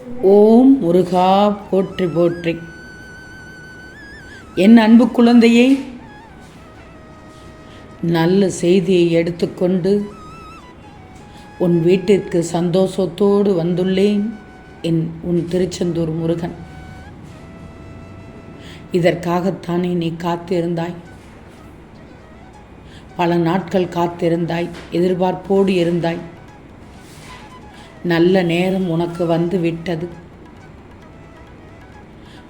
ஓம் முருகா போற்றி போற்றி. என் அன்பு குழந்தையை, நல்ல செய்தியை எடுத்துக்கொண்டு உன் வீட்டிற்கு சந்தோஷத்தோடு வந்துள்ளேன். உன் திருச்செந்தூர் முருகன். இதற்காகத்தானே நீ காத்திருந்தாய். பல நாட்கள் காத்திருந்தாய், எதிர்பார்ப்போடு இருந்தாய். நல்ல நேரம் உனக்கு வந்து விட்டது.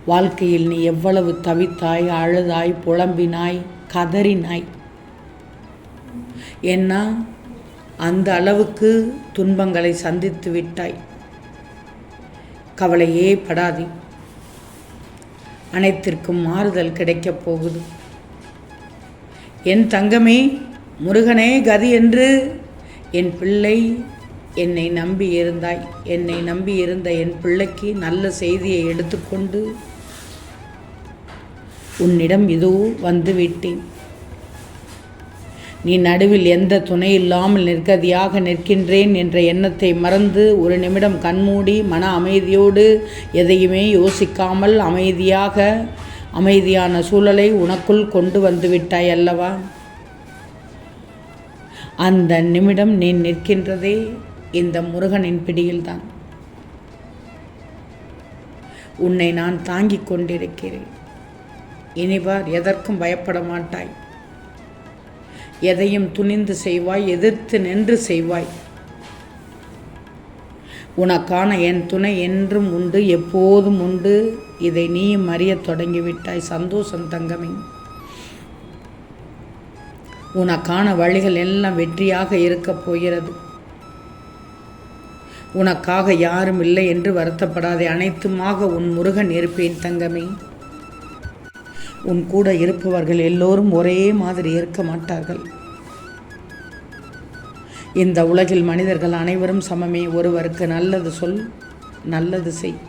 வாழ்க்கையில் நீ எவ்வளவு தவித்தாய், அழுதாய், புலம்பினாய், கதறினாய். ஏன்னா அந்த அளவுக்கு துன்பங்களை சந்தித்து விட்டாய். கவலையே படாதே, அனைத்திற்கும் மாறுதல் கிடைக்கப் போகுது. என் தங்கமே, முருகனே கதி என்று என் பிள்ளை என்னை நம்பி இருந்தாய். என்னை நம்பி இருந்த என் பிள்ளைக்கு நல்ல செய்தியை எடுத்துக்கொண்டு உன்னிடம் இதோ வந்து விட்டேன். நீ நடுவில் எந்த துணை இல்லாமல் நிர்கதியாக நிற்கின்றேன் என்ற எண்ணத்தை மறந்து ஒரு நிமிடம் கண்மூடி மன அமைதியோடு எதையுமே யோசிக்காமல் அமைதியான சூழலை உனக்குள் கொண்டு வந்து விட்டாய் அல்லவா? அந்த நிமிடம் நீ நிற்கின்றதே இந்த முருகனின் பிடியில்தான். உன்னை நான் தாங்கிக் கொண்டிருக்கிறேன். இனிவார் எதற்கும் பயப்பட மாட்டாய். எதையும் துணிந்து செய்வாய், எதிர்த்து நின்று செய்வாய். உனக்கான என் துணை என்றும் உண்டு, எப்போதும் உண்டு. இதை நீயும் அறியத் தொடங்கிவிட்டாய். சந்தோஷம் தங்கமே. உனக்கான வழிகள் எல்லாம் வெற்றியாக இருக்கப் போகிறது. உனக்காக யாரும் இல்லை என்று வருத்தப்படாதே. அனைத்துமாக உன் முருகன் இருப்பேன் தங்கமே. உன் கூட இருப்பவர்கள் எல்லோரும் ஒரே மாதிரி இருக்க மாட்டார்கள். இந்த உலகில் மனிதர்கள் அனைவரும் சமமே. ஒருவருக்கு நல்லது சொல், நல்லது செய்.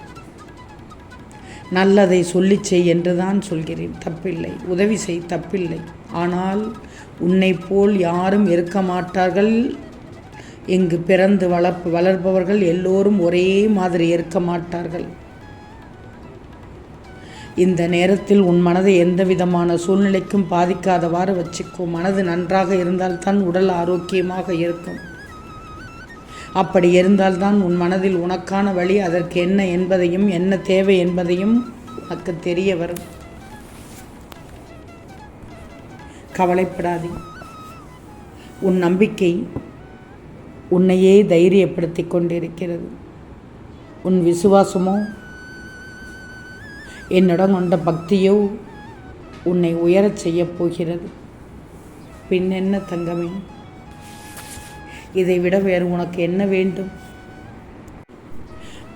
நல்லதை சொல்லிச் செய் என்றுதான் சொல்கிறேன், தப்பில்லை. உதவி செய், தப்பில்லை. ஆனால் உன்னை போல் யாரும் இருக்க மாட்டார்கள். இங்கு பிறந்து வளர்ப்பவர்கள் எல்லோரும் ஒரே மாதிரி இருக்க மாட்டார்கள். இந்த நேரத்தில் உன் மனதை எந்த விதமான சூழ்நிலைக்கும் பாதிக்காதவாறு வச்சுக்கோ. மனது நன்றாக இருந்தால்தான் உடல் ஆரோக்கியமாக இருக்கும். அப்படி இருந்தால்தான் உன் மனதில் உனக்கான வழி, அதற்கு என்ன என்பதையும் என்ன தேவை என்பதையும் உனக்கு தெரிய வரும். கவலைப்படாதே. உன் நம்பிக்கை உன்னையே தைரியப்படுத்தி கொண்டிருக்கிறது. உன் விசுவாசமோ, என்னுடன் கொண்ட பக்தியோ உன்னை உயரச் செய்யப் போகிறது. பின் என்ன தங்கமே, இதைவிட வேறு உனக்கு என்ன வேண்டும்?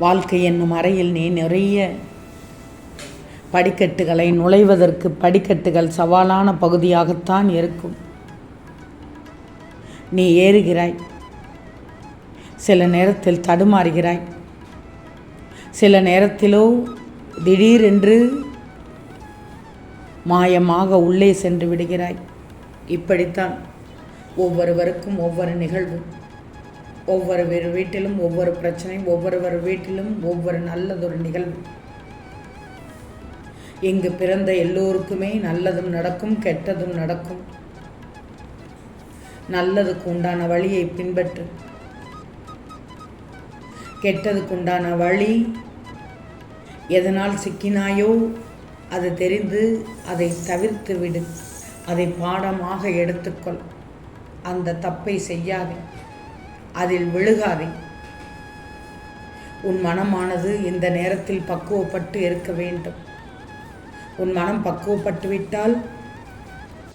வாழ்க்கை என்னும் அறையில் நீ நிறைய படிக்கட்டுகளை நுழைவதற்கு படிக்கட்டுகள் சவாலான பகுதியாகத்தான் இருக்கும். நீ ஏறுகிறாய், சில நேரத்தில் தடுமாறுகிறாய், சில நேரத்திலோ திடீரென்று மாயமாக உள்ளே சென்று விடுகிறாய். இப்படித்தான் ஒவ்வொருவருக்கும் ஒவ்வொரு நிகழ்வு, ஒவ்வொரு வீட்டிலும் ஒவ்வொரு பிரச்சனை, ஒவ்வொருவர் வீட்டிலும் ஒவ்வொரு நல்லதொரு நிகழ்வு. இங்கு பிறந்த எல்லோருக்குமே நல்லதும் நடக்கும், கெட்டதும் நடக்கும். நல்லதுக்கு உண்டான வழியை பின்பற்று. கெட்டதுக்கு உண்டான வழி எதனால் சிக்கினாயோ அது தெரிந்து அதை தவிர்த்து விடு. அதை பாடமாக எடுத்துக்கொள். அந்த தப்பை செய்யாதே, அதில் விழுகாதே. உன் மனமானது இந்த நேரத்தில் பக்குவப்பட்டு இருக்க வேண்டும். உன் மனம் பக்குவப்பட்டு விட்டால்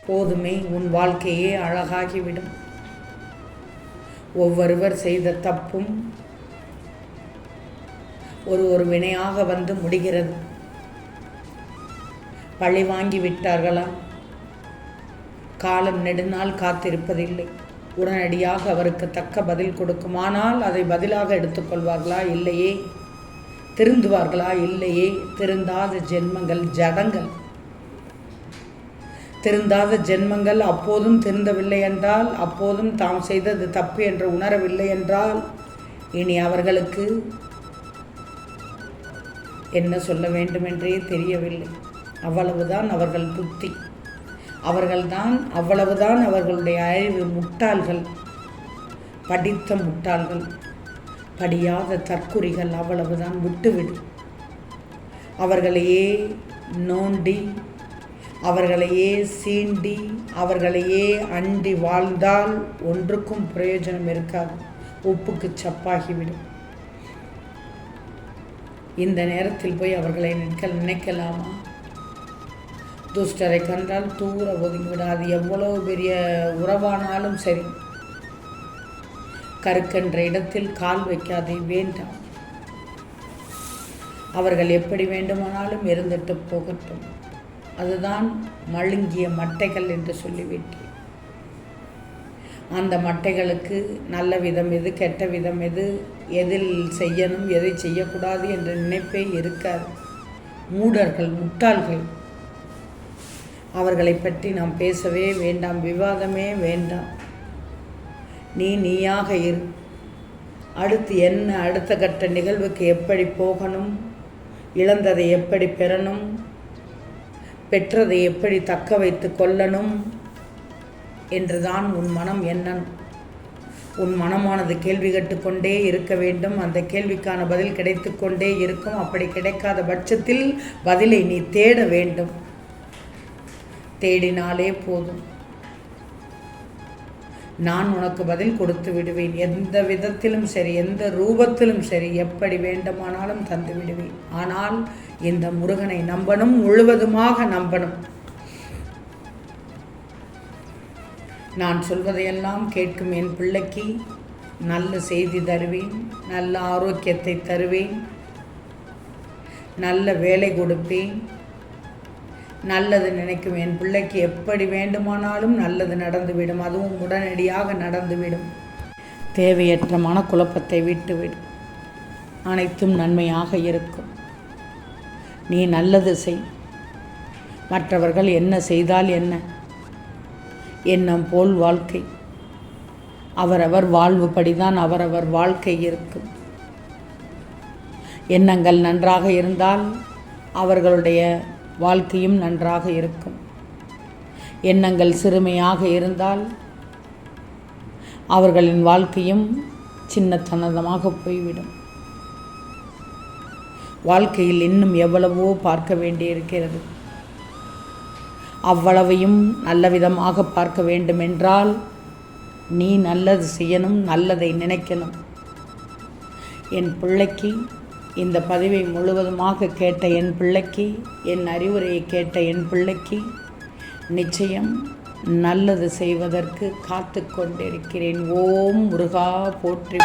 போதுமே, உன் வாழ்க்கையே அழகாகிவிடும். ஒவ்வொருவர் செய்த தப்பும் ஒரு வினையாக வந்து முடிகிறது. பழி வாங்கி விட்டார்களா? காலம் நெடுநாள் காத்திருப்பதில்லை. உடனடியாக அவருக்கு தக்க பதில் கொடுக்கும். ஆனால் அதை பதிலாக எடுத்துக்கொள்வார்களா? இல்லையே. திருந்துவார்களா? இல்லையே. திருந்தாத ஜென்மங்கள் ஜடங்கள். திருந்தாத ஜென்மங்கள் அப்போதும் திருந்தவில்லை என்றால், அப்போதும் தாம் செய்தது தப்பு என்று உணரவில்லை என்றால், இனி அவர்களுக்கு என்ன சொல்ல வேண்டுமென்றே தெரியவில்லை. அவ்வளவுதான் அவர்கள் புத்தி, அவ்வளவுதான் அவர்களுடைய அறிவு. முட்டாள்கள், படித்த முட்டாள்கள், படியாத தற்குறிகள். அவ்வளவுதான், விட்டுவிடு. அவர்களையே நோண்டி, அவர்களையே சீண்டி, அவர்களையே அண்டி வாழ்ந்தால் ஒன்றுக்கும் பிரயோஜனம் இருக்காது. உப்புக்கு சப்பாகிவிடும். இந்த நேரத்தில் போய் அவர்களை நினைக்கலாமா? துஷ்டரை கண்டால் தூர ஒதுங்கிவிடாது. எவ்வளவு பெரிய உறவானாலும் சரி, கருக்கென்ற இடத்தில் கால் வைக்காதே, வேண்டாம். அவர்கள் எப்படி வேண்டுமானாலும் இருந்துட்டு போகட்டும். அதுதான் மழுங்கிய மட்டைகள் என்று சொல்லிவிட்டேன். அந்த மட்டைகளுக்கு நல்ல விதம் எது, கெட்ட விதம் எது, எதில் செய்யணும், எதை செய்யக்கூடாது என்ற நினைப்பே இருக்காது. மூடர்கள், முட்டாள்கள். அவர்களை பற்றி நாம் பேசவே வேண்டாம், விவாதமே வேண்டாம். நீயாக இரு. அடுத்து என்ன, அடுத்த கட்ட நிகழ்வுக்கு எப்படி போகணும், இழந்ததை எப்படி பெறணும், பெற்றதை எப்படி தக்க வைத்து கொள்ளணும் என்றுதான் உன் மனம் எண்ணணும். உன் மனமானது கேள்வி கேட்டுக்கொண்டே இருக்க வேண்டும். அந்த கேள்விக்கான பதில் கிடைத்து கொண்டே இருக்கும். அப்படி கிடைக்காத பட்சத்தில் பதிலை நீ தேட வேண்டும். தேடினாலே போதும். நான் உனக்கு பதில் கொடுத்து விடுவேன். எந்த விதத்திலும் சரி, எந்த ரூபத்திலும் சரி, எப்படி வேண்டுமானாலும் தந்து விடுவேன். ஆனால் இந்த முருகனை நம்பணும், முழுவதுமாக நம்பணும். நான் சொல்வதையெல்லாம் கேட்கும் என் பிள்ளைக்கு நல்ல செய்தி தருவேன், நல்ல ஆரோக்கியத்தை தருவேன், நல்ல வேலை கொடுப்பேன். நல்லது நினைக்கும் என் பிள்ளைக்கு எப்படி வேண்டுமானாலும் நல்லது நடந்துவிடும். அதுவும் உடனடியாக நடந்துவிடும். தேவையற்ற மனக்குழப்பத்தை விட்டுவிடும். அனைத்தும் நன்மையாக இருக்கும். நீ நல்லது செய். மற்றவர்கள் என்ன செய்தால் என்ன? எண்ணம் போல் வாழ்க்கை. அவரவர் வாழ்வுபடிதான் அவரவர் வாழ்க்கை இருக்கும். எண்ணங்கள் நன்றாக இருந்தால் அவர்களுடைய வாழ்க்கையும் நன்றாக இருக்கும். எண்ணங்கள் சிறுமையாக இருந்தால் அவர்களின் வாழ்க்கையும் சின்னத்தனமாக போய்விடும். வாழ்க்கையில் இன்னும் எவ்வளவோ பார்க்க வேண்டியிருக்கிறது. அவ்வளவையும் நல்ல விதமாக பார்க்க வேண்டுமென்றால் நீ நல்லது செய்யணும், நல்லதை நினைக்கணும். என் பிள்ளைக்கு, இந்த பதிவை முழுவதுமாக கேட்ட என் பிள்ளைக்கு, என் அறிவுரையை கேட்ட என் பிள்ளைக்கு நிச்சயம் நல்லது செய்வதற்கு காத்து கொண்டிருக்கிறேன். ஓம் முருகா போற்றி.